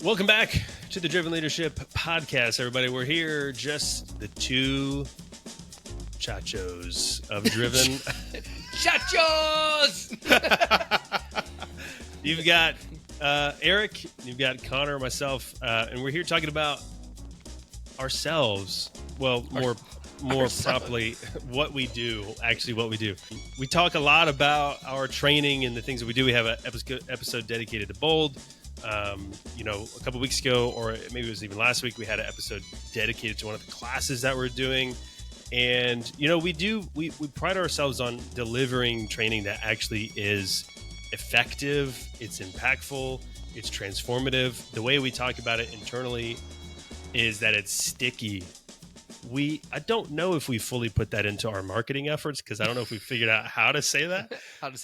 Welcome back to the Driven Leadership Podcast, everybody. We're here, just the two chachos of Driven. Chachos! You've got Eric, you've got Connor, myself, and we're here talking about ourselves. Well, more properly, what we do. Actually, what we do. We talk a lot about our training and the things that we do. We have an episode dedicated to Bold. A couple weeks ago, or maybe it was even last week, we had an episode dedicated to one of the classes that we're doing. And, we pride ourselves on delivering training that actually is effective, it's impactful, it's transformative. The way we talk about it internally is that it's sticky. I don't know if we fully put that into our marketing efforts, because I don't know if we figured out how to say that. How to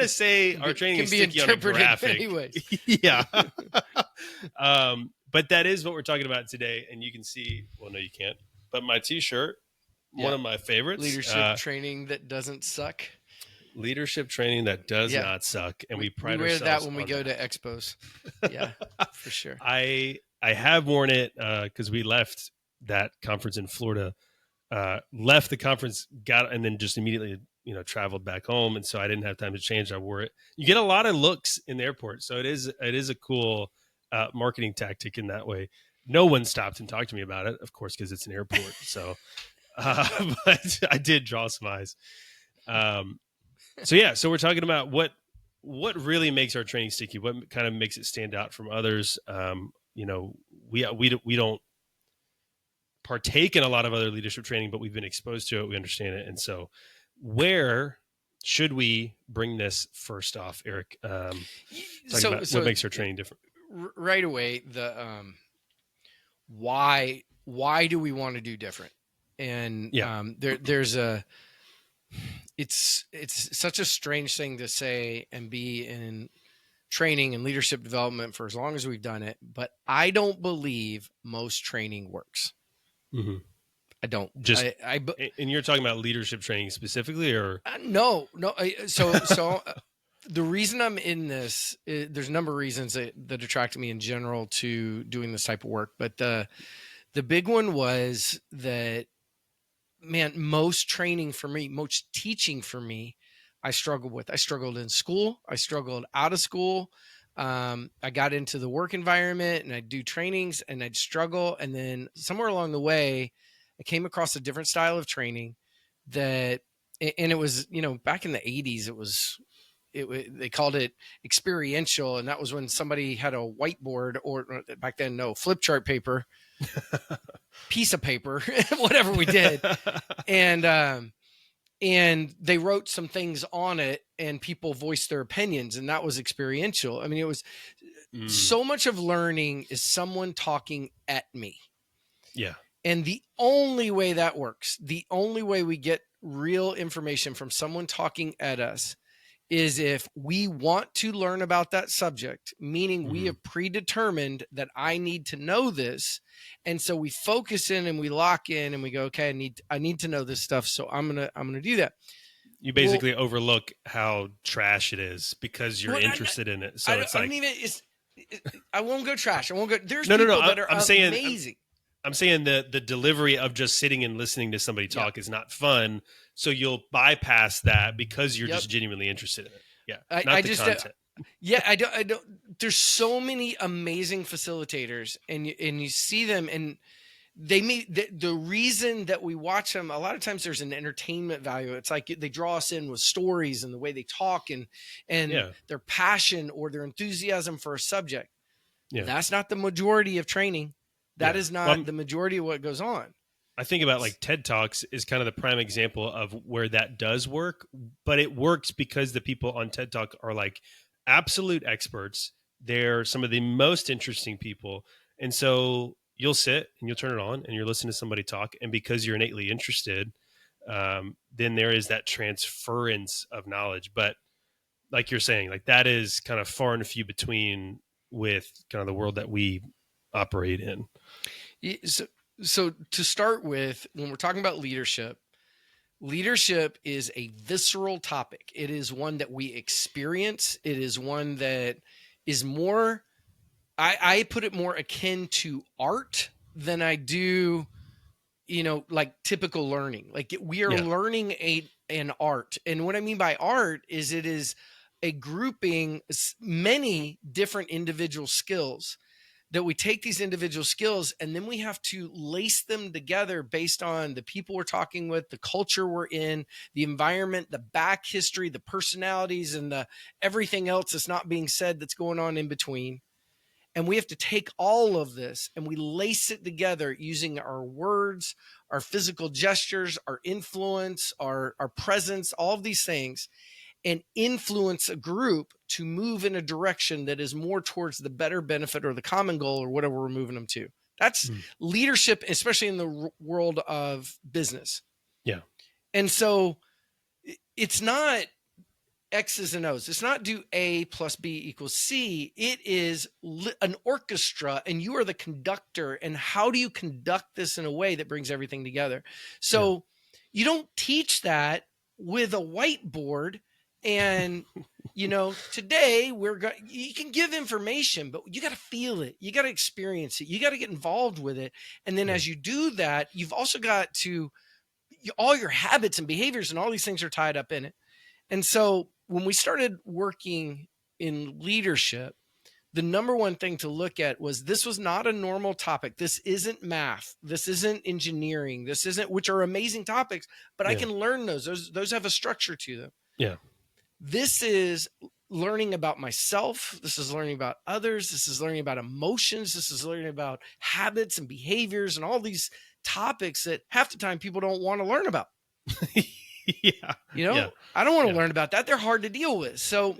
say our training is sticky on a graphic. Anyway. Yeah. But that is what we're talking about today. And you can see, well, no, you can't. But my t-shirt, one of my favorites. Leadership training that doesn't suck. Leadership training that does not suck. And we pride ourselves on that when we go to expos. Yeah, for sure. I have worn it because we left that conference in Florida, left the conference, and then just immediately, traveled back home. And so I didn't have time to change. I wore it. You get a lot of looks in the airport. So it is a cool marketing tactic in that way. No one stopped and talked to me about it, of course, because it's an airport. So, but I did draw some eyes. So we're talking about what really makes our training sticky, what kind of makes it stand out from others. We don't partake in a lot of other leadership training, but we've been exposed to it. We understand it. And so where should we bring this first off, Eric? What makes our training different? Right away, why do we want to do different? And it's such a strange thing to say and be in training and leadership development for as long as we've done it, but I don't believe most training works. Mm-hmm. I don't. And you're talking about leadership training specifically, or no. So the reason I'm in this, there's a number of reasons that attracted me in general to doing this type of work, but the big one was that, man, most training for me, most teaching for me, I struggled with. I struggled in school. I struggled out of school. I got into the work environment and I'd do trainings and I'd struggle. And then somewhere along the way, I came across a different style of training and it was, back in the 80s, they called it experiential. And that was when somebody had a whiteboard, or back then, flip chart paper, piece of paper, whatever we did. And they wrote some things on it and people voiced their opinions, and that was experiential. I mean, it was so much of learning is someone talking at me. Yeah. And the only way that works, the only way we get real information from someone talking at us, is if we want to learn about that subject, meaning we have predetermined that I need to know this. And so we focus in and we lock in and we go, okay, I need to know this stuff. So I'm going to do that. You basically overlook how trash it is because you're interested in it. So I won't go trash. I won't go. There's people that are amazing. I'm saying the delivery of just sitting and listening to somebody talk is not fun. So you'll bypass that because you're just genuinely interested in it. Yeah. Content. I don't. There's so many amazing facilitators, and you see them, and they the reason that we watch them. A lot of times, there's an entertainment value. It's like they draw us in with stories and the way they talk, and their passion or their enthusiasm for a subject. Yeah. That's not the majority of training. That is not the majority of what goes on. I think about like TED Talks is kind of the prime example of where that does work, but it works because the people on TED Talk are like absolute experts. They're some of the most interesting people. And so you'll sit and you'll turn it on and you're listening to somebody talk. And because you're innately interested, then there is that transference of knowledge. But like you're saying, like that is kind of far and few between with kind of the world that we operate in. So to start with, when we're talking about leadership is a visceral topic. It is one that we experience. It is one that is more, I put it more akin to art than I do, like typical learning. Like we are learning an art. And what I mean by art is it is a grouping many different individual skills that we take these individual skills and then we have to lace them together based on the people we're talking with, the culture we're in, the environment, the back history, the personalities, and the everything else that's not being said that's going on in between. And we have to take all of this and we lace it together using our words, our physical gestures, our influence, our presence, all of these things, and influence a group to move in a direction that is more towards the better benefit or the common goal or whatever we're moving them to. That's leadership, especially in the world of business. Yeah. And so it's not X's and O's. It's not do A plus B equals C. It is an orchestra and you are the conductor. And how do you conduct this in a way that brings everything together? So you don't teach that with a whiteboard. And, today you can give information, but you got to feel it. You got to experience it. You got to get involved with it. And then as you do that, you've also got to, all your habits and behaviors and all these things are tied up in it. And so when we started working in leadership, the number one thing to look at was this was not a normal topic. This isn't math. This isn't engineering. This isn't, which are amazing topics, but I can learn those. Those have a structure to them. Yeah. This is learning about myself. This is learning about others. This is learning about emotions. This is learning about habits and behaviors and all these topics that half the time people don't want to learn about. I don't want to learn about that. They're hard to deal with. So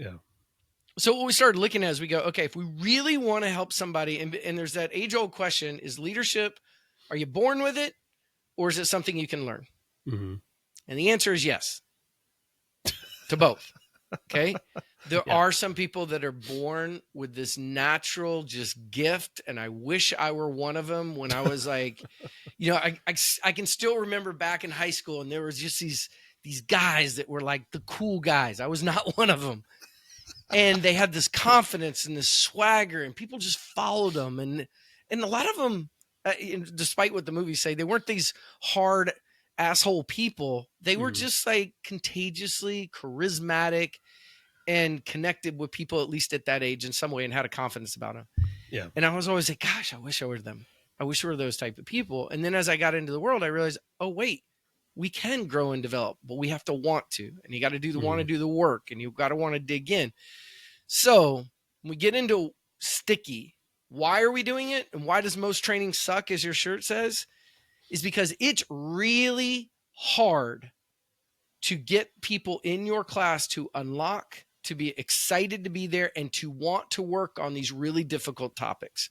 what we started looking at is we go, okay, if we really want to help somebody, and there's that age old question, is leadership, are you born with it or is it something you can learn? Mm-hmm. And the answer is yes to both. Okay. There are some people that are born with this natural just gift. And I wish I were one of them when I was like, I can still remember back in high school and there was just these guys that were like the cool guys. I was not one of them. And they had this confidence and this swagger and people just followed them. And a lot of them, despite what the movies say, they weren't these hard asshole people. They were just like contagiously charismatic and connected with people, at least at that age in some way, and had a confidence about them. Yeah. And I was always like, gosh, I wish I were them. I wish we were those type of people. And then as I got into the world, I realized, oh, wait, we can grow and develop, but we have to want to. And you got to want to do the work, and you've got to want to dig in. So when we get into sticky, why are we doing it? And why does most training suck, as your shirt says? Is because it's really hard to get people in your class to unlock, to be excited to be there, and to want to work on these really difficult topics.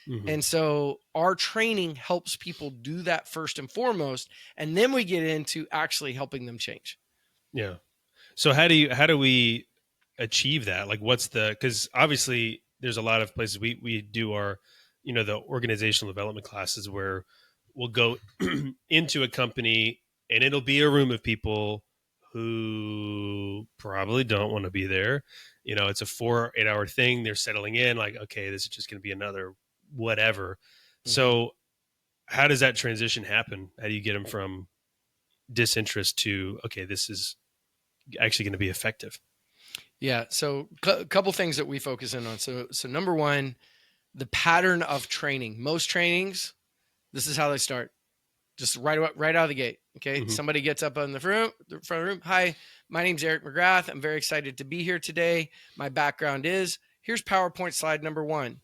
Mm-hmm. And so our training helps people do that first and foremost, and then we get into actually helping them change. Yeah. So how do we achieve that? Like because obviously there's a lot of places we do our, the organizational development classes where we'll go into a company and it'll be a room of people who probably don't want to be there. It's a 4-8 hour thing. They're settling in like, okay, this is just going to be another whatever. Mm-hmm. So how does that transition happen? How do you get them from disinterest to, okay, this is actually going to be effective? Yeah. So a couple things that we focus in on. So number one, the pattern of training. Most trainings, this is how they start. Just right out of the gate. Okay. Mm-hmm. Somebody gets up in the front of the room. Hi, my name's Eric McGrath. I'm very excited to be here today. My background is, here's PowerPoint slide number 1.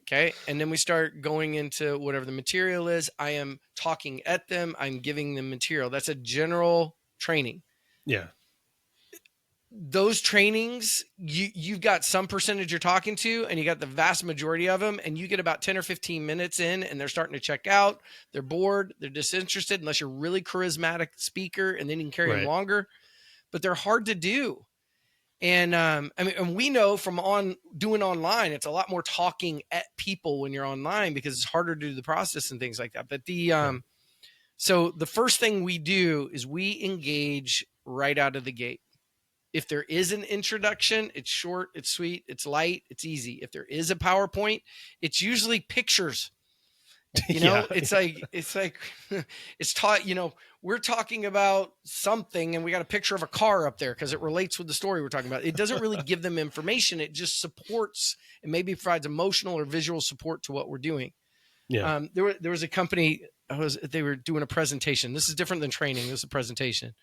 Okay. And then we start going into whatever the material is. I am talking at them. I'm giving them material. That's a general training. Yeah. Those trainings, you've got some percentage you're talking to, and you got the vast majority of them, and you get about 10 or 15 minutes in, and they're starting to check out. They're bored. They're disinterested, unless you're a really charismatic speaker, and then you can carry them longer. But they're hard to do. And and we know from doing online, it's a lot more talking at people when you're online because it's harder to do the process and things like that. But so the first thing we do is we engage right out of the gate. If there is an introduction, it's short, it's sweet, it's light, it's easy. If there is a PowerPoint, it's usually pictures. It's like it's taught, we're talking about something and we got a picture of a car up there because it relates with the story we're talking about. It doesn't really give them information. It just supports and maybe provides emotional or visual support to what we're doing. Yeah. There was a company, they were doing a presentation. This is different than training. This is a presentation.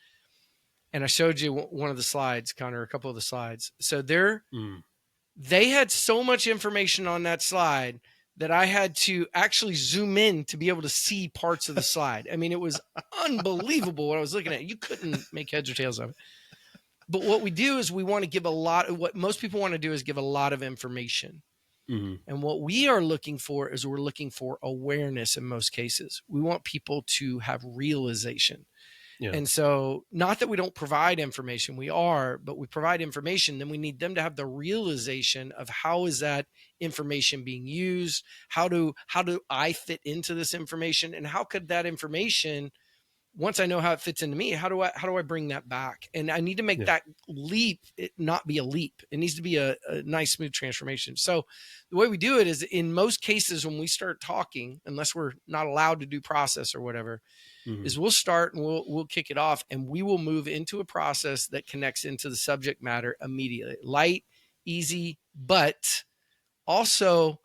And I showed you one of the slides, Connor, a couple of the slides. So they had so much information on that slide that I had to actually zoom in to be able to see parts of the slide. I mean, it was unbelievable what I was looking at. You couldn't make heads or tails of it. But what we do is we want to give what most people want to do is give a lot of information. Mm-hmm. And what we are looking for is we're looking for awareness in most cases. We want people to have realization. Yeah. And so not that we don't provide information, we are, but we provide information, then we need them to have the realization of how is that information being used? How do I fit into this information? And how could that information, once I know how it fits into me, how do I bring that back? And I need to make that leap, it not be a leap. It needs to be a nice, smooth transformation. So the way we do it is in most cases, when we start talking, unless we're not allowed to do process or whatever, is we'll start and we'll kick it off and we will move into a process that connects into the subject matter immediately. Light, easy, but also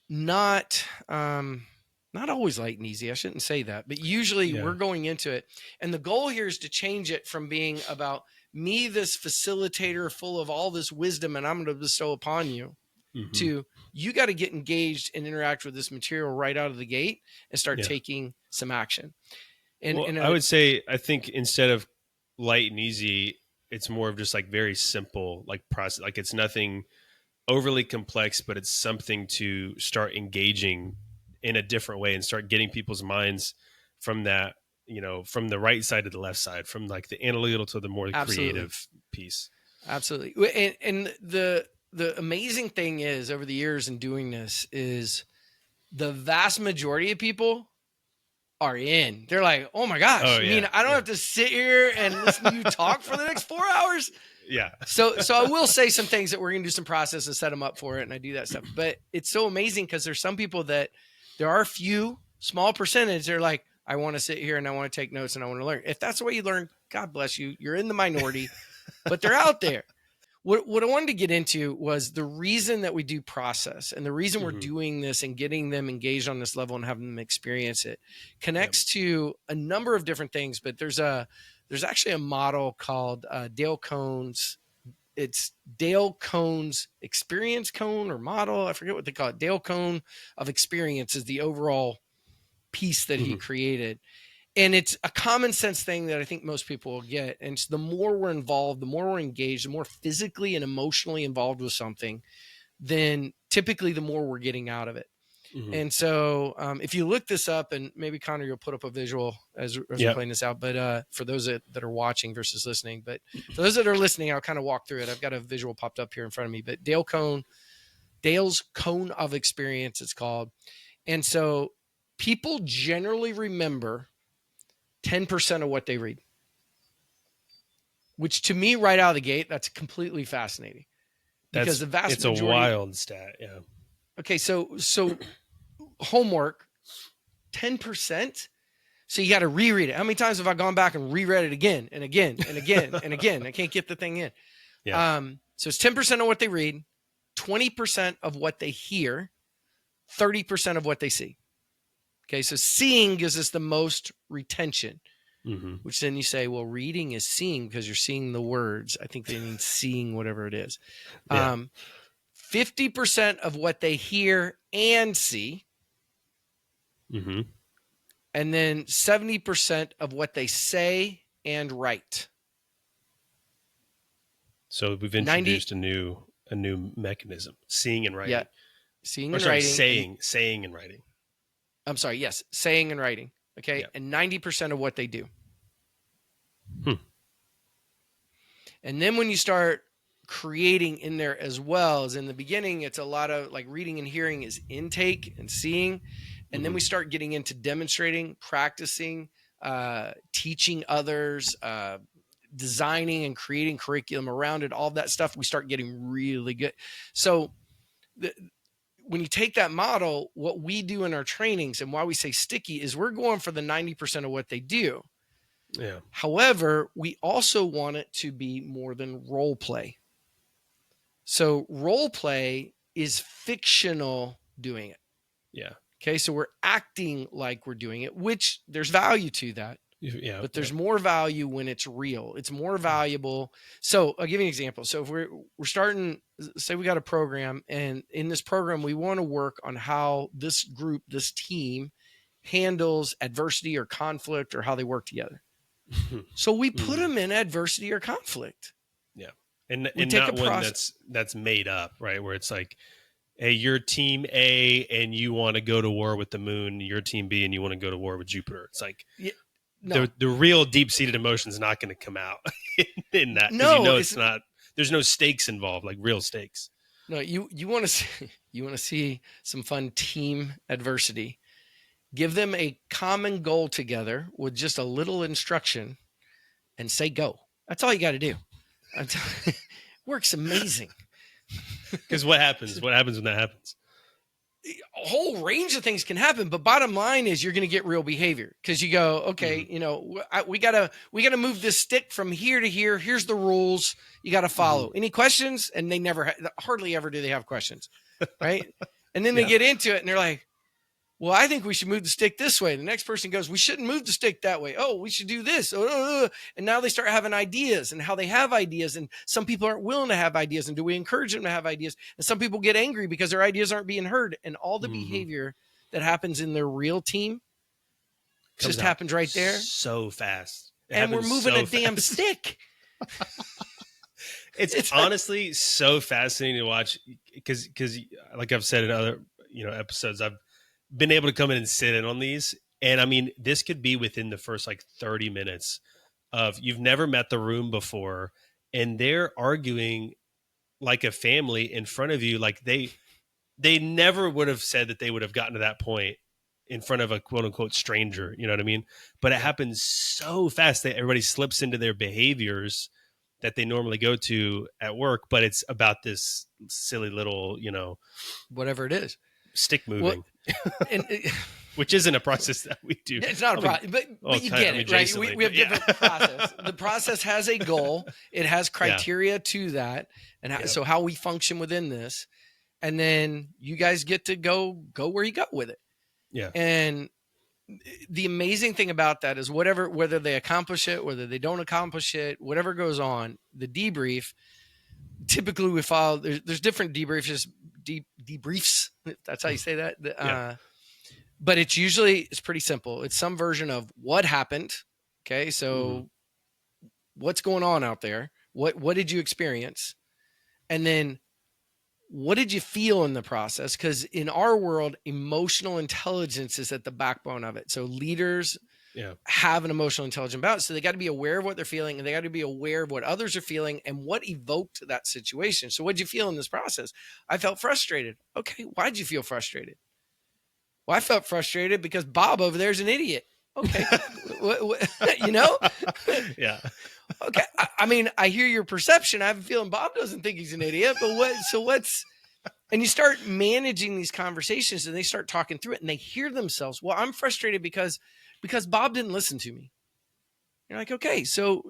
not always light and easy. I shouldn't say that, but usually we're going into it. And the goal here is to change it from being about me, this facilitator full of all this wisdom and I'm going to bestow upon you, to you got to get engaged and interact with this material right out of the gate and start taking some action. And I would say, I think instead of light and easy, it's more of just like very simple, like process. Like it's nothing overly complex, but it's something to start engaging in a different way and start getting people's minds from that, from the right side to the left side, from like the analytical to the more creative piece. Absolutely. And the amazing thing is over the years in doing this is the vast majority of people are in. They're like, oh my gosh, I don't have to sit here and listen to you talk for the next 4 hours. Yeah. So I will say some things that we're going to do some process and set them up for it. And I do that stuff, but it's so amazing because there's some people that there are a few small percentage. They're like, I want to sit here and I want to take notes and I want to learn. If that's the way you learn, God bless you. You're in the minority, but they're out there. What I wanted to get into was the reason that we do process and the reason we're doing this and getting them engaged on this level and having them experience it connects to a number of different things. But there's actually a model called Dale Cohn's. It's Dale Cohn's experience cone or model. I forget what they call it. Dale Cohn of experience is the overall piece that he created. And it's a common sense thing that I think most people will get. And the more we're involved, the more we're engaged, the more physically and emotionally involved with something, then typically the more we're getting out of it. And so if you look this up, and maybe Connor, you'll put up a visual as we're playing this out, but for those that are watching versus listening, but for those that are listening, I'll kind of walk through it. I've got a visual popped up here in front of me, but Dale's Cone of Experience, it's called. And so people generally remember 10% of what they read, which to me right out of the gate, that's completely fascinating because the vast majority. It's a wild stat. Yeah. Okay. So homework, 10%. So you got to reread it. How many times have I gone back and reread it again and again and again and again? I can't get the thing in. Yeah. So it's 10% of what they read, 20% of what they hear, 30% of what they see. Okay, so seeing gives us the most retention, which then you say, well, reading is seeing because you're seeing the words. I think they mean seeing whatever it is. 50% of what they hear and see. And then 70% of what they say and write. So we've introduced a new mechanism, seeing and writing. Yeah, seeing and writing. Saying and writing. I'm sorry. Yes. Saying and writing. Okay. Yeah. And 90% of what they do. And then when you start creating in there as well as in the beginning, it's a lot of like reading and hearing is intake and seeing. And then we start getting into demonstrating, practicing, teaching others, designing and creating curriculum around it, all that stuff, we start getting really good. So when you take that model, what we do in our trainings and why we say sticky is we're going for the 90% of what they do. Yeah. However, we also want it to be more than role play. So role play is fictional doing it. Yeah. Okay. So we're acting like we're doing it, which there's value to that. Yeah. But there's more value when it's real. It's more valuable. So I'll give you an example. So if we're starting, say we got a program, and in this program, we want to work on how this group, this team handles adversity or conflict or how they work together. So we put them in adversity or conflict. Yeah. And not one that's made up, right? Where it's like, hey, you're team A and you want to go to war with the moon. You're team B and you want to go to war with Jupiter. It's like, no. The real deep-seated emotion is not going to come out in that. No, it's not. There's no stakes involved, like real stakes. No, you want to see some fun team adversity. Give them a common goal together with just a little instruction, and say go. That's all you got to do. Works amazing. Because what happens? What happens when that happens? A whole range of things can happen, but bottom line is you're going to get real behavior because you go, okay, we gotta move this stick from here to here. Here's the rules you got to follow. Any questions? And they hardly ever do they have questions, right? And then they get into it and they're like, well, I think we should move the stick this way. The next person goes, we shouldn't move the stick that way. Oh, we should do this. And now they start having ideas and how they have ideas. And some people aren't willing to have ideas. And do we encourage them to have ideas? And some people get angry because their ideas aren't being heard. And all the behavior that happens in their real team just happens right there. So fast. And we're moving a damn stick. It's honestly so fascinating to watch because like I've said in other episodes, I've been able to come in and sit in on these. And I mean, this could be within the first like 30 minutes of you've never met the room before and they're arguing like a family in front of you. Like they never would have said that they would have gotten to that point in front of a quote unquote stranger. You know what I mean? But it happens so fast that everybody slips into their behaviors that they normally go to at work. But it's about this silly little, whatever it is. Stick moving, which isn't a process that we do. It's not a process, but you get it, right? We have different process. The process has a goal. It has criteria to that, and so how we function within this, and then you guys get to go where you go with it. Yeah. And the amazing thing about that is whether they accomplish it, whether they don't accomplish it, whatever goes on, the debrief. Typically, we follow. There's different debriefs. Debriefs. That's how you say that. But it's pretty simple. It's some version of what happened. Okay. So what's going on out there? What did you experience? And then what did you feel in the process? Because in our world, emotional intelligence is at the backbone of it. So leaders have an emotional intelligence balance. So they got to be aware of what they're feeling and they got to be aware of what others are feeling and what evoked that situation. So what'd you feel in this process? I felt frustrated. Okay. Why'd you feel frustrated? Well, I felt frustrated because Bob over there is an idiot. Okay. Yeah. Okay. I mean, I hear your perception. I have a feeling Bob doesn't think he's an idiot, but and you start managing these conversations and they start talking through it and they hear themselves. Well, I'm frustrated because Bob didn't listen to me. You're like, okay, so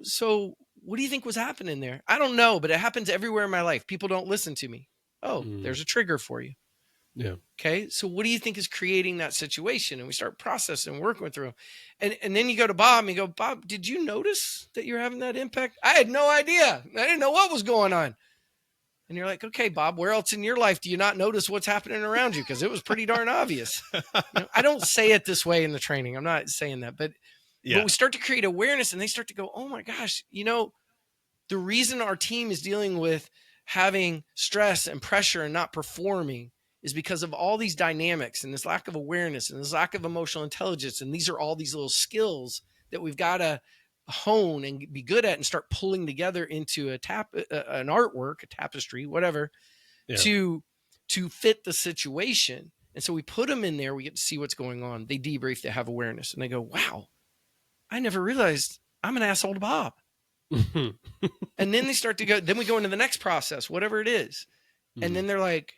what do you think was happening there? I don't know, but it happens everywhere in my life. People don't listen to me. Oh, there's a trigger for you. Yeah. Okay. So what do you think is creating that situation? And we start processing and working through. And then you go to Bob and you go, Bob, did you notice that you're having that impact? I had no idea. I didn't know what was going on. And you're like, okay, Bob, where else in your life do you not notice what's happening around you? Because it was pretty darn obvious. I don't say it this way in the training. I'm not saying that, but we start to create awareness and they start to go, oh my gosh, the reason our team is dealing with having stress and pressure and not performing is because of all these dynamics and this lack of awareness and this lack of emotional intelligence. And these are all these little skills that we've got to hone and be good at and start pulling together into an artwork, a tapestry, whatever, to fit the situation. And so we put them in there. We get to see what's going on. They debrief, they have awareness and they go, wow, I never realized I'm an asshole to Bob. And then they start to go, then we go into the next process, whatever it is. And then they're like,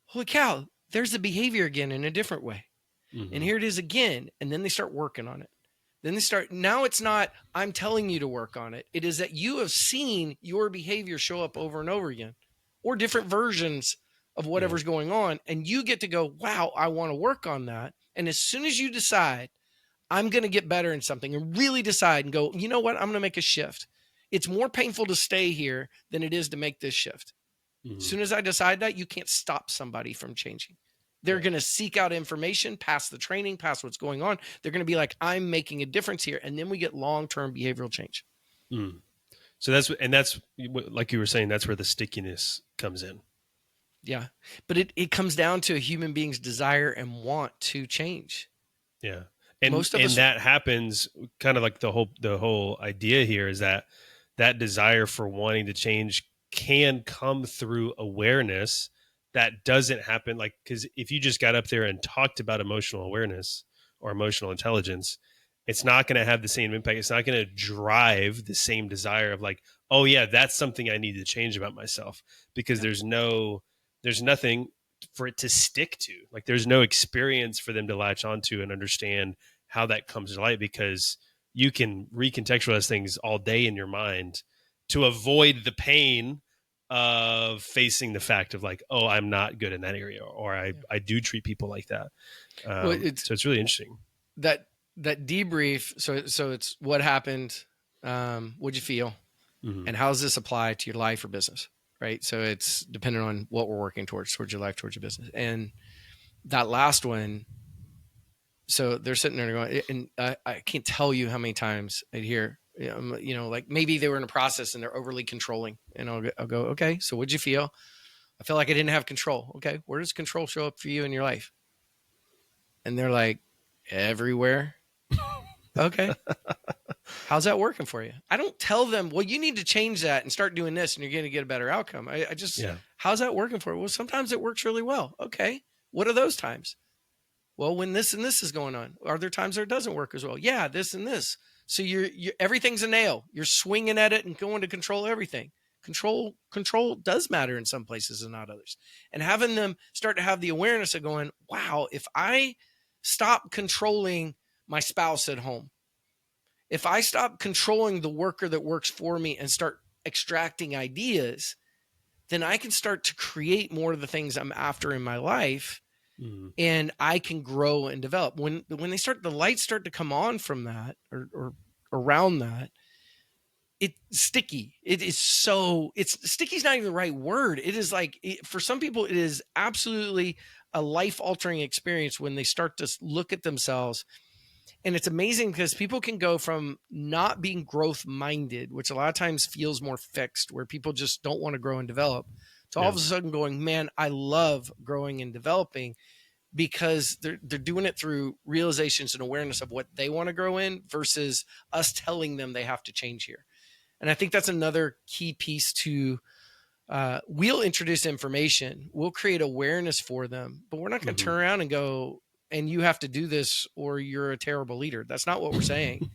holy cow, there's the behavior again in a different way. And here it is again. And then they start working on it. Then they start, now it's not, I'm telling you to work on it. It is that you have seen your behavior show up over and over again, or different versions of whatever's going on. And you get to go, wow, I want to work on that. And as soon as you decide, I'm going to get better in something, and really decide and go, you know what, I'm going to make a shift. It's more painful to stay here than it is to make this shift. As soon as I decide that, you can't stop somebody from changing. They're going to seek out information, past the training, past what's going on. They're going to be like, I'm making a difference here. And then we get long-term behavioral change. So that's like you were saying, that's where the stickiness comes in. Yeah. But it comes down to a human being's desire and want to change. Yeah. And that happens kind of like the whole idea here is that desire for wanting to change can come through awareness. That doesn't happen because if you just got up there and talked about emotional awareness or emotional intelligence, it's not going to have the same impact. It's not going to drive the same desire of like, oh yeah, that's something I need to change about myself, because there's nothing for it to stick to. Like there's no experience for them to latch onto and understand how that comes to light, because you can recontextualize things all day in your mind to avoid the pain of facing the fact of like, oh, I'm not good in that area, or I do treat people like that. So it's really interesting. That debrief. So it's what happened. What'd you feel? And how does this apply to your life or business? Right. So it's dependent on what we're working towards your life, towards your business. And that last one, so they're sitting there going, and I can't tell you how many times I'd hear, like maybe they were in a process and they're overly controlling, and I'll go, okay, so what'd you feel? I feel like I didn't have control. Okay. Where does control show up for you in your life? And they're like, everywhere. Okay. How's that working for you? I don't tell them, well, you need to change that and start doing this and you're going to get a better outcome. I just, how's that working for you? Well, sometimes it works really well. Okay. What are those times? Well, when this and this is going on. Are there times where it doesn't work as well? Yeah, this and this. So you're everything's a nail. You're swinging at it and going to control everything. Control does matter in some places and not others. And having them start to have the awareness of going, wow, if I stop controlling my spouse at home, if I stop controlling the worker that works for me and start extracting ideas, then I can start to create more of the things I'm after in my life. And I can grow and develop. When the lights start to come on from that or around that, it's sticky. Sticky is not even the right word. It is like, for some people, it is absolutely a life altering experience when they start to look at themselves. And it's amazing because people can go from not being growth minded, which a lot of times feels more fixed, where people just don't want to grow and develop, to all of a sudden going, man, I love growing and developing, because they're doing it through realizations and awareness of what they want to grow in versus us telling them they have to change here. And I think that's another key piece to, we'll introduce information, we'll create awareness for them, but we're not going to turn around and go, and you have to do this or you're a terrible leader. That's not what we're saying.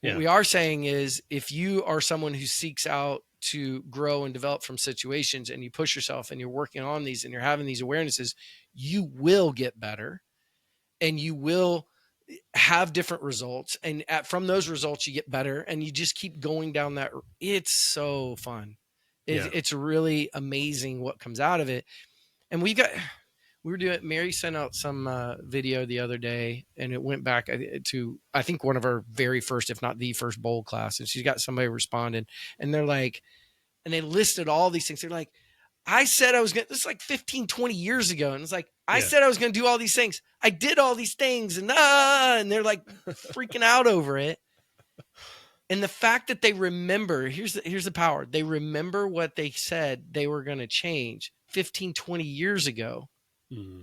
What we are saying is, if you are someone who seeks out to grow and develop from situations, and you push yourself and you're working on these and you're having these awarenesses, you will get better and you will have different results. And from those results, you get better, and you just keep going down that. It's so fun. It's really amazing what comes out of it. And we were doing, Mary sent out some video the other day, and it went back to, I think, one of our very first, if not the first bowl class. And she's got somebody responding, and they're like, and they listed all these things. They're like, I said I was going to, this is like 15, 20 years ago. And it's like, I said I was going to do all these things. I did all these things, and they're like freaking out over it. And the fact that they remember, here's the power. They remember what they said they were going to change 15, 20 years ago.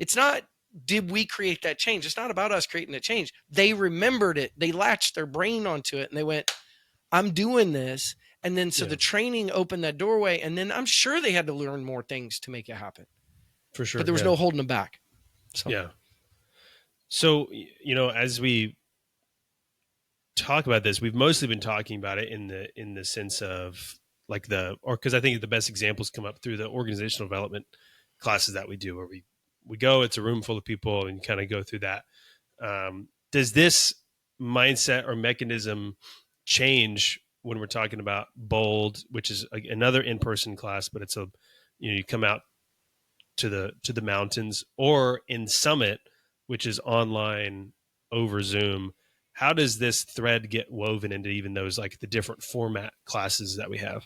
It's not, did we create that change? It's not about us creating a change. They remembered it. They latched their brain onto it, and they went, I'm doing this. And then the training opened that doorway, and then I'm sure they had to learn more things to make it happen. For sure. But there was no holding them back. So. Yeah. So, as we talk about this, we've mostly been talking about it in the sense of like because I think the best examples come up through the organizational development classes that we do, where we go, it's a room full of people and kind of go through that. Does this mindset or mechanism change when we're talking about Bold, which is another in-person class, but it's you come out to the mountains, or in Summit, which is online over Zoom? How does this thread get woven into even those, like the different format classes that we have?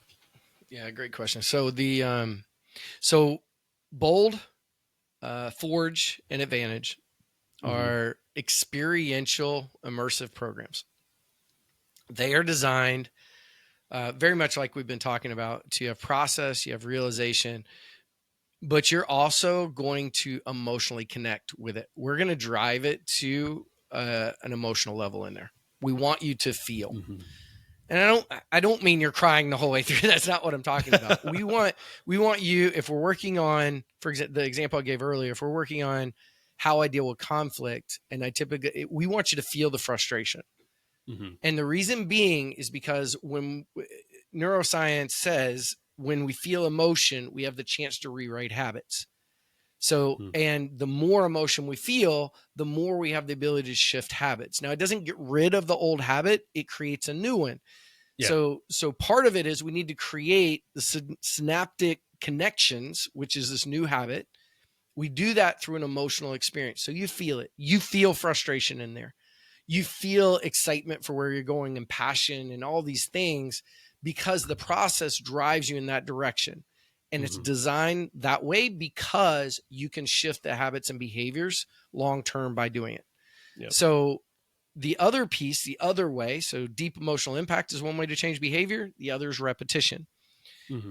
Yeah, great question. So so Bold, Forge, and Advantage are experiential immersive programs. They are designed very much like we've been talking about, to have process, you have realization, but you're also going to emotionally connect with it. We're going to drive it to an emotional level in there. We want you to feel. Mm-hmm. And I don't mean you're crying the whole way through. That's not what I'm talking about. we want you, if we're working on, for example, the example I gave earlier, if we're working on how I deal with conflict, and we want you to feel the frustration. Mm-hmm. And the reason being is because when neuroscience says when we feel emotion, we have the chance to rewrite habits. So, and the more emotion we feel, the more we have the ability to shift habits. Now, it doesn't get rid of the old habit. It creates a new one. Yeah. So part of it is we need to create the synaptic connections, which is this new habit. We do that through an emotional experience. So you feel it. You feel frustration in there. You feel excitement for where you're going and passion and all these things, because the process drives you in that direction. And it's designed that way because you can shift the habits and behaviors long-term by doing it. Yep. So the other piece, the other way, so deep emotional impact is one way to change behavior. The other is repetition.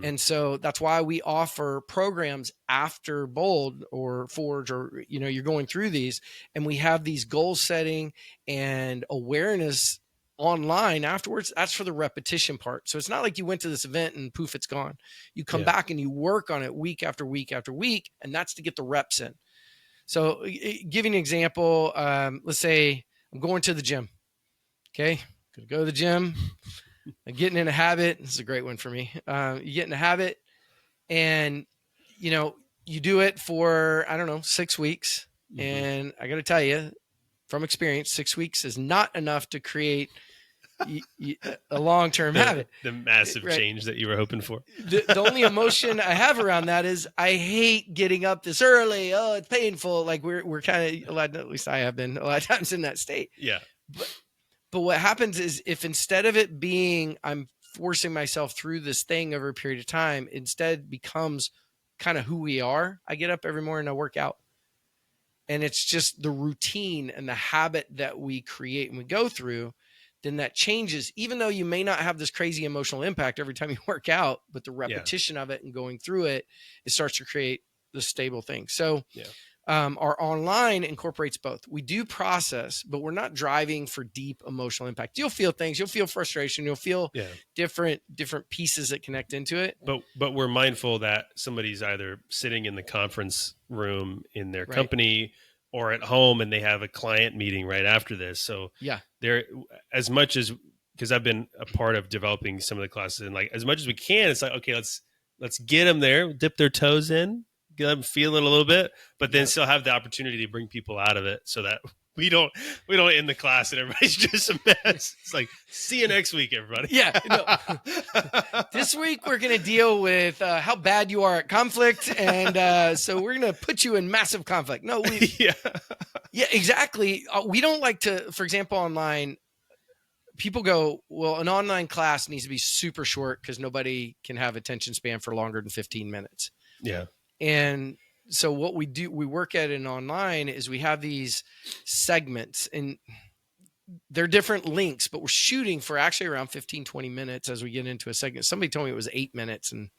And so that's why we offer programs after Bold or Forge, or, you're going through these, and we have these goal setting and awareness online afterwards. That's for the repetition part. So it's not like you went to this event and poof, it's gone. You come back and you work on it week after week after week, and that's to get the reps in. So giving an example, let's say I'm going to the gym. Okay. Gonna go to the gym. Getting in a habit. This is a great one for me. You get in a habit, and you do it for, 6 weeks. And I got to tell you from experience, 6 weeks is not enough to create a long-term habit. The massive change that you were hoping for. The only emotion I have around that is I hate getting up this early. Oh, it's painful. Like we're kind of, at least I have been a lot of times in that state. Yeah. But what happens is, if instead of it being I'm forcing myself through this thing over a period of time, instead becomes kind of who we are. I get up every morning, I work out. And it's just the routine and the habit that we create and we go through, then that changes, even though you may not have this crazy emotional impact every time you work out, but the repetition of it and going through it, it starts to create the stable thing. So our online incorporates both. We do process, but we're not driving for deep emotional impact. You'll feel things, you'll feel frustration, you'll feel different pieces that connect into it. But we're mindful that somebody's either sitting in the conference room in their company or at home, and they have a client meeting right after this. So they're, as much as, because I've been a part of developing some of the classes, and like as much as we can, it's like, okay, let's get them there, dip their toes in, get them feeling a little bit, but then still have the opportunity to bring people out of it, so that we don't end the class and everybody's just a mess. It's like, see you next week, everybody. Yeah. No. This week we're going to deal with how bad you are at conflict, and so we're going to put you in massive conflict. No, yeah, exactly. We don't like to, for example, online. People go, well, an online class needs to be super short because nobody can have attention span for longer than 15 minutes. Yeah. And so what we do, we work at it online, is we have these segments, and they're different links, but we're shooting for actually around 15, 20 minutes as we get into a segment. Somebody told me it was 8 minutes, and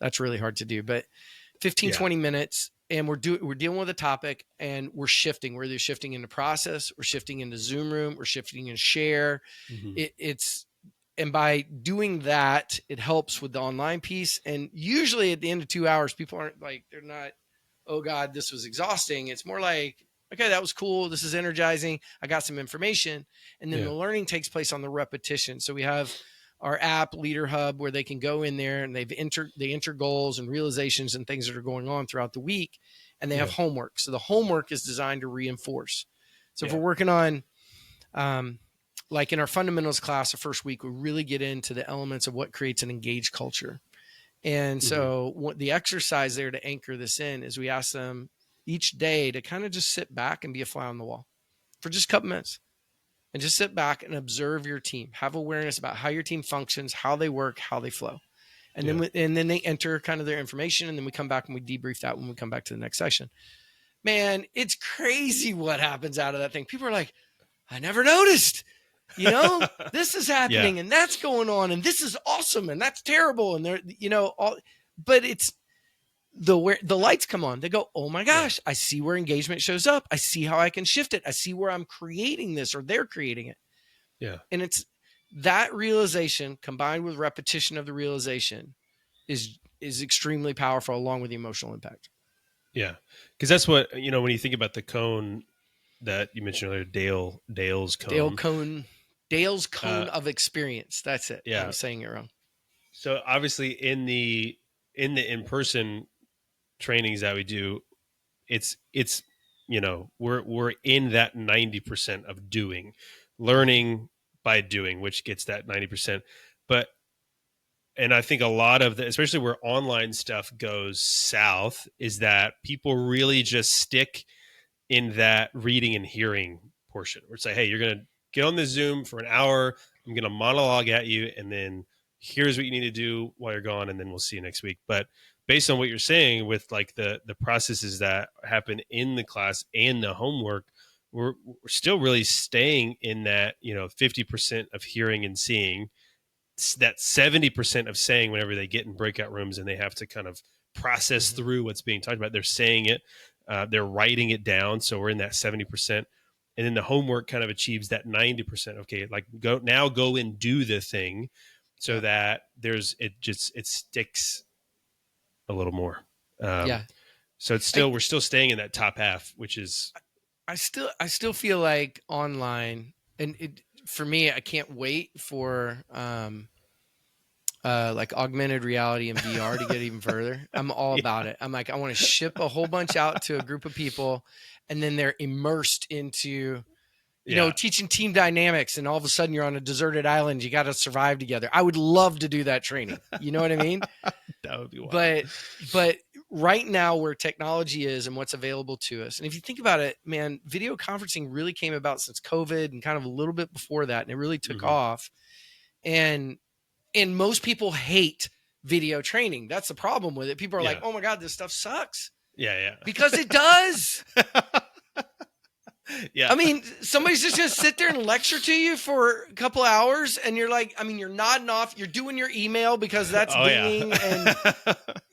that's really hard to do, but 15, 20 minutes. And we're dealing with a topic, and we're shifting. We're either shifting into process, we're shifting into Zoom room, we're shifting in share. And by doing that, it helps with the online piece. And usually at the end of 2 hours, people aren't like, they're not, oh God, this was exhausting. It's more like, Okay, that was cool. This is energizing. I got some information. And then Yeah. the learning takes place on the repetition. So we have our app Leader Hub where they can go in there and they enter goals and realizations and things that are going on throughout the week. And they have homework. So the homework is designed to reinforce. So if we're working on, like in our fundamentals class, the first week, we really get into the elements of what creates an engaged culture. And so what the exercise there to anchor this in is we ask them each day to kind of just sit back and be a fly on the wall for just a couple minutes and just sit back and observe your team, have awareness about how your team functions, how they work, how they flow. And then they enter kind of their information. And then we come back and we debrief that when we come back to the next session. Man, it's crazy what happens out of that thing. People are like, I never noticed. This is happening and that's going on and this is awesome and that's terrible. And they're, but it's where the lights come on. They go, oh my gosh, I see where engagement shows up. I see how I can shift it. I see where I'm creating this or they're creating it. Yeah. And it's that realization combined with repetition of the realization is extremely powerful along with the emotional impact. Yeah. Cause that's what, when you think about the cone that you mentioned earlier, Dale's cone. Dale's cone of experience. That's it. Yeah. I was saying it wrong. So obviously in the in-person trainings that we do, it's we're in that 90% of doing, learning by doing, which gets that 90%. And I think a lot of especially where online stuff goes south, is that people really just stick in that reading and hearing portion where it's like, hey, you're going to get on this Zoom for an hour. I'm going to monologue at you. And then here's what you need to do while you're gone. And then we'll see you next week. But based on what you're saying with like the processes that happen in the class and the homework, we're still really staying in that, 50% of hearing and seeing, that 70% of saying whenever they get in breakout rooms and they have to kind of process through what's being talked about. They're saying it. They're writing it down. So we're in that 70%. And then the homework kind of achieves that 90%. Okay, like go and do the thing so that it sticks a little more. So it's still, we're still staying in that top half, which is. I still feel like online, and for me, I can't wait for like augmented reality and VR to get even further. I'm all about it. I'm like, I want to ship a whole bunch out to a group of people and then they're immersed into, teaching team dynamics. And all of a sudden you're on a deserted island. You got to survive together. I would love to do that training. You know what I mean? That would be wild. But right now where technology is and what's available to us. And if you think about it, man, video conferencing really came about since COVID and kind of a little bit before that. And it really took off. And most people hate video training. That's the problem with it. People are like, oh my God, this stuff sucks. Yeah. Because it does. Yeah. I mean, somebody's just going to sit there and lecture to you for a couple hours. And you're like, I mean, you're nodding off. You're doing your email because that's dinging. And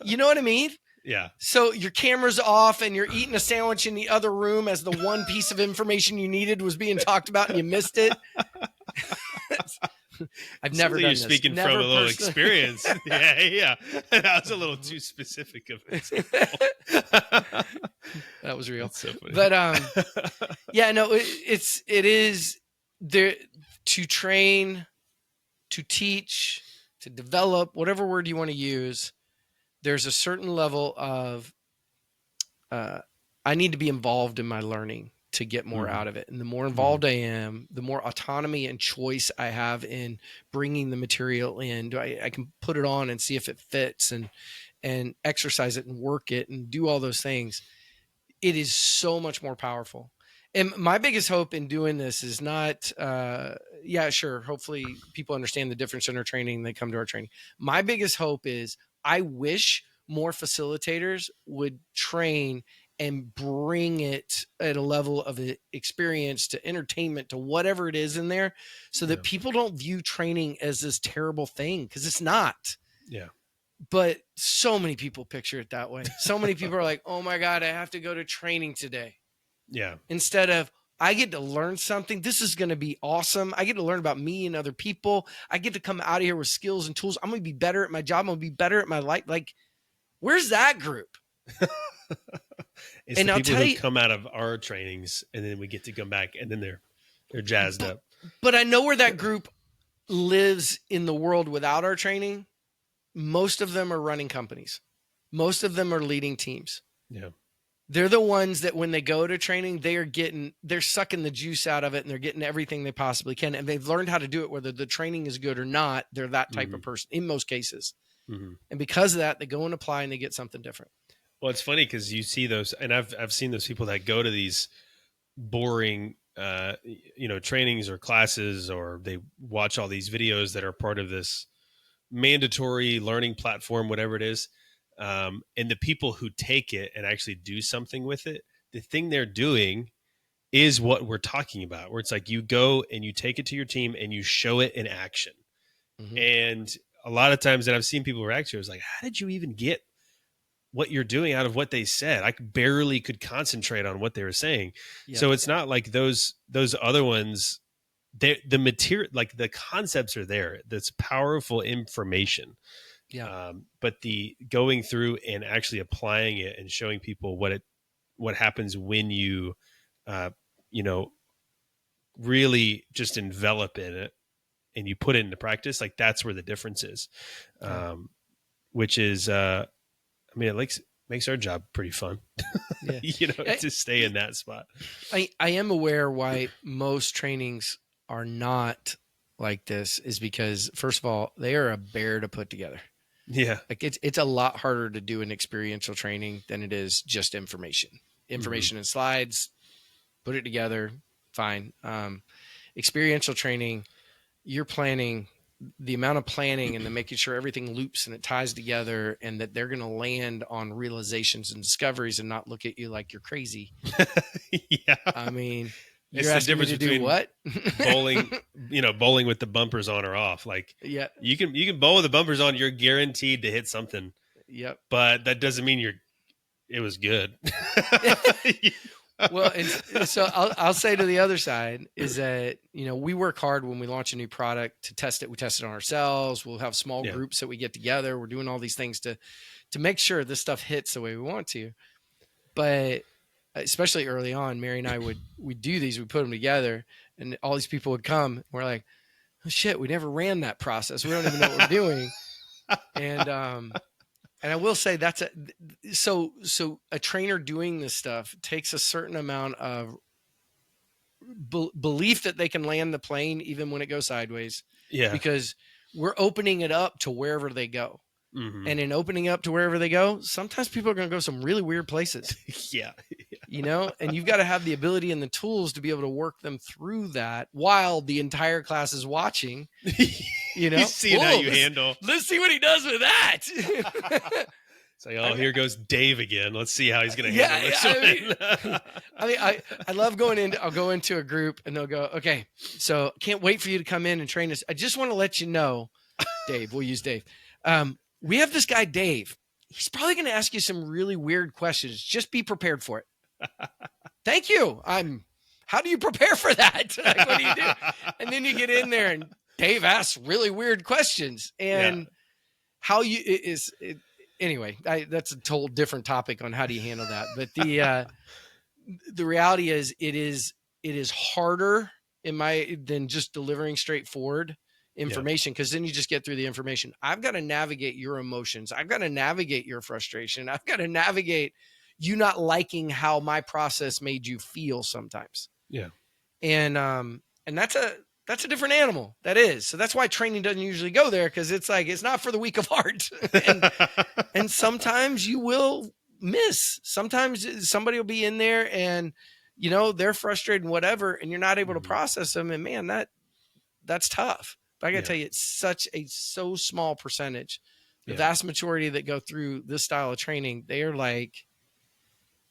you know what I mean? Yeah. So your camera's off and you're eating a sandwich in the other room as the one piece of information you needed was being talked about and you missed it. I've never done this. You're speaking from a little experience. Yeah. That was a little too specific of an example. That was real. That's so funny. But it is there to train, to teach, to develop, whatever word you want to use. There's a certain level of I need to be involved in my learning to get more out of it. And the more involved I am, the more autonomy and choice I have in bringing the material in. I can put it on and see if it fits and exercise it and work it and do all those things. It is so much more powerful. And my biggest hope in doing this is not, sure. Hopefully people understand the difference in our training. They come to our training. My biggest hope is I wish more facilitators would train and bring it at a level of experience to entertainment to whatever it is in there so that people don't view training as this terrible thing because it's not. Yeah. But so many people picture it that way. So many people are like, oh my God, I have to go to training today. Yeah. Instead of, I get to learn something. This is going to be awesome. I get to learn about me and other people. I get to come out of here with skills and tools. I'm going to be better at my job. I'm going to be better at my life. Like, where's that group? It's And the I'll people tell who you, come out of our trainings and then we get to come back and then they're jazzed but, up. but I know where that group lives in the world without our training. Most of them are running companies. Most of them are leading teams. Yeah. They're the ones that when they go to training, they're sucking the juice out of it and they're getting everything they possibly can. And they've learned how to do it, whether the training is good or not. They're that type of person in most cases. And because of that, they go and apply and they get something different. Well, it's funny because you see those, and I've seen those people that go to these boring, trainings or classes, or they watch all these videos that are part of this mandatory learning platform, whatever it is. And the people who take it and actually do something with it, the thing they're doing is what we're talking about, where it's like you go and you take it to your team and you show it in action. And a lot of times that I've seen people react to it, it's like, how did you even get what you're doing out of what they said? I barely could concentrate on what they were saying. Yep. So it's not like those other ones, the material, like the concepts are there. That's powerful information. Yeah. But the going through and actually applying it and showing people what happens when you, really just envelop in it and you put it into practice, like that's where the difference is. Which is, it makes our job pretty fun, Yeah. To stay in that spot. I am aware why most trainings are not like this is because, first of all, they are a bear to put together. Yeah. Like it's a lot harder to do an experiential training than it is just information and slides, put it together. Fine. Experiential training, you're planning, the amount of planning and then making sure everything loops and it ties together and that they're going to land on realizations and discoveries and not look at you like you're crazy. Yeah. I mean, it's you're the asking difference me to do between what? bowling with the bumpers on or off. Like, yeah, you can bowl with the bumpers on, you're guaranteed to hit something. Yep. But that doesn't mean it was good. Well, and so I'll say to the other side is that, we work hard when we launch a new product to test it. We test it on ourselves. We'll have small groups that we get together. We're doing all these things to make sure this stuff hits the way we want to. But especially early on, Mary and I we'd do these, we put them together and all these people would come. And we're like, oh shit, we never ran that process. We don't even know what we're doing. And I will say so a trainer doing this stuff takes a certain amount of belief that they can land the plane even when it goes sideways. Yeah. Because we're opening it up to wherever they go. And in opening up to wherever they go, sometimes people are going to go some really weird places. Yeah. And you've got to have the ability and the tools to be able to work them through that while the entire class is watching. He's seeing how you handle. Let's see what he does with that. It's like, here goes Dave again. Let's see how he's going to handle this one. I love I'll go into a group and they'll go, okay, so can't wait for you to come in and train us. I just want to let you know, Dave, we'll use Dave. We have this guy, Dave. He's probably going to ask you some really weird questions. Just be prepared for it. Thank you. How do you prepare for that? Like, what do you do? And then you get in there and Dave asks really weird questions and how anyway, that's a total different topic on how do you handle that. But the reality is it is harder than just delivering straightforward information, because then you just get through the information. I've got to navigate your emotions. I've got to navigate your frustration. I've got to navigate you not liking how my process made you feel sometimes. Yeah. And that's a different animal. That is. So that's why training doesn't usually go there, because it's like, it's not for the weak of heart. and sometimes you will miss. Sometimes somebody will be in there and, they're frustrated and whatever, and you're not able to process them. And man, that's tough. But I got to tell you, it's so small percentage. The vast majority that go through this style of training, they are like,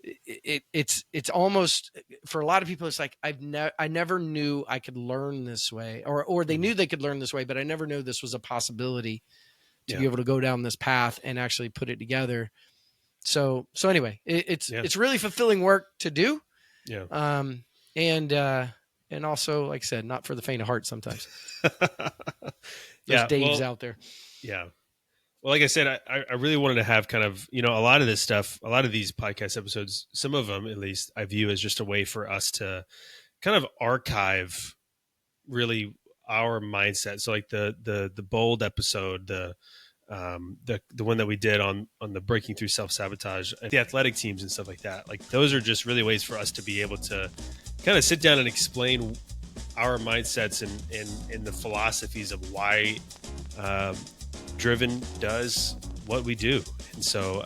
it's almost, for a lot of people, it's like, I never knew I could learn this way, or they knew they could learn this way, but I never knew this was a possibility to be able to go down this path and actually put it together. So anyway, it's really fulfilling work to do. Yeah. And also, like I said, not for the faint of heart sometimes. There's Dave's out there. Yeah. Well, like I said, I really wanted to have kind of, a lot of this stuff, a lot of these podcast episodes, some of them at least, I view as just a way for us to kind of archive really our mindset. So like the bold episode, the one that we did on the breaking through self-sabotage, the athletic teams and stuff like that. Like those are just really ways for us to be able to kind of sit down and explain our mindsets and the philosophies of why Driven does what we do. And so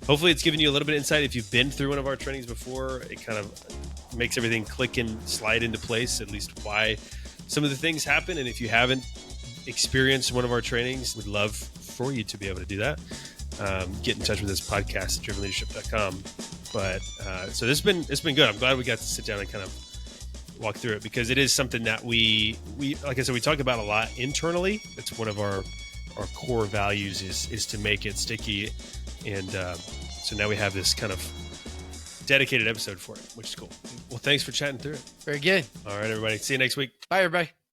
hopefully it's given you a little bit of insight. If you've been through one of our trainings before, it kind of makes everything click and slide into place, at least why some of the things happen. And if you haven't experienced one of our trainings, we'd love for you to be able to do that. Get in touch with this podcast at drivenleadership.com. But so it's been good. I'm glad we got to sit down and kind of walk through it, because it is something that we like I said, we talk about a lot internally. It's one of our core values is to make it sticky. And so now we have this kind of dedicated episode for it, which is cool. Well, thanks for chatting through it. Very good. All right, everybody. See you next week. Bye, everybody.